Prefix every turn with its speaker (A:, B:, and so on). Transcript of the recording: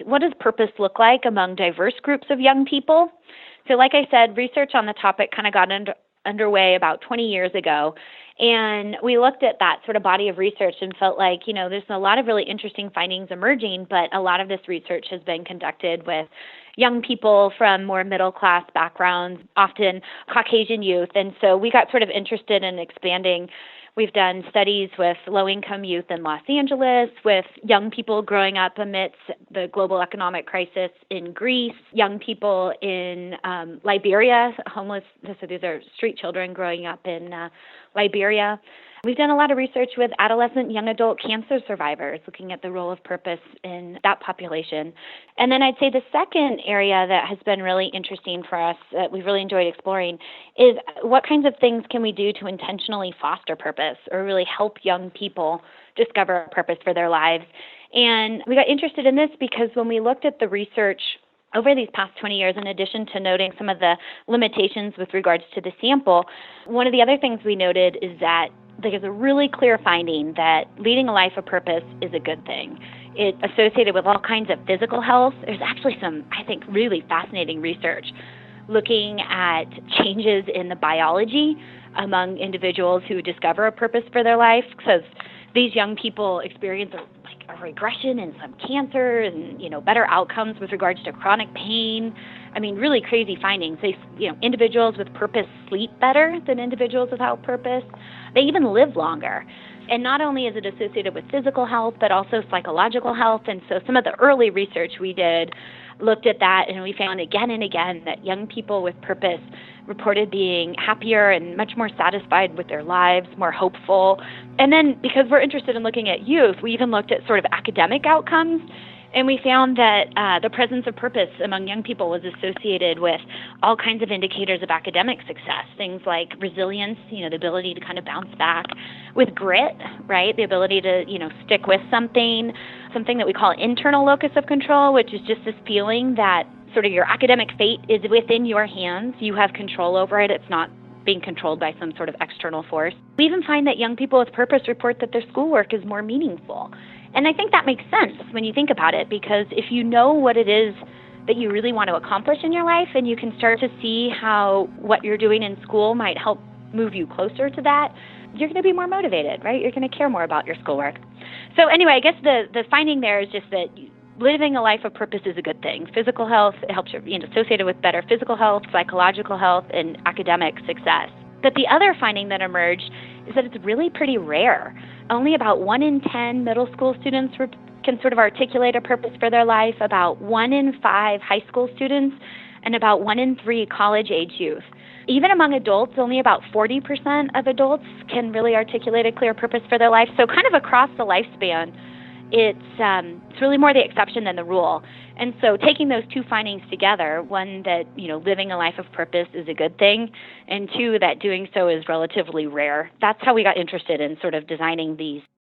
A: what does purpose look like among diverse groups of young people? So like I said, research on the topic kind of got underway about 20 years ago. And we looked at that sort of body of research and felt like, there's a lot of really interesting findings emerging, but a lot of this research has been conducted with young people from more middle-class backgrounds, often Caucasian youth. And so we got sort of interested in expanding. We've done studies with low-income youth in Los Angeles, with young people growing up amidst the global economic crisis in Greece, young people in Liberia, homeless, so these are street children growing up in Liberia. We've done a lot of research with adolescent young adult cancer survivors, looking at the role of purpose in that population. And then I'd say the second area that has been really interesting for us, that we've really enjoyed exploring, is what kinds of things can we do to intentionally foster purpose or really help young people discover a purpose for their lives. And we got interested in this because when we looked at the research over these past 20 years, in addition to noting some of the limitations with regards to the sample, one of the other things we noted is that there's a really clear finding that leading a life of purpose is a good thing. It's associated with all kinds of physical health. There's actually some, I think, really fascinating research looking at changes in the biology among individuals who discover a purpose for their life, because these young people experience a regression in some cancers and, better outcomes with regards to chronic pain. I mean, really crazy findings. Individuals with purpose sleep better than individuals without purpose. They even live longer. And not only is it associated with physical health, but also psychological health. And so some of the early research we did looked at that, and we found again and again that young people with purpose reported being happier and much more satisfied with their lives, more hopeful. And then because we're interested in looking at youth, we even looked at sort of academic outcomes. And we found that the presence of purpose among young people was associated with all kinds of indicators of academic success, things like resilience, the ability to kind of bounce back, with grit, right, the ability to, stick with something that we call internal locus of control, which is just this feeling that sort of your academic fate is within your hands. You have control over it. It's not being controlled by some sort of external force. We even find that young people with purpose report that their schoolwork is more meaningful. And I think that makes sense when you think about it, because if you know what it is that you really want to accomplish in your life, and you can start to see how what you're doing in school might help move you closer to that, you're going to be more motivated, right? You're going to care more about your schoolwork. So anyway, I guess the finding there is just that living a life of purpose is a good thing. Physical health, it helps you, associated with better physical health, psychological health, and academic success. But the other finding that emerged is that it's really pretty rare. Only about 1 in 10 middle school students can sort of articulate a purpose for their life, about 1 in 5 high school students, and about 1 in 3 college-age youth. Even among adults, only about 40% of adults can really articulate a clear purpose for their life. So kind of across the lifespan, it's really more the exception than the rule. And so taking those two findings together, one that, living a life of purpose is a good thing, and two, that doing so is relatively rare, that's how we got interested in sort of designing these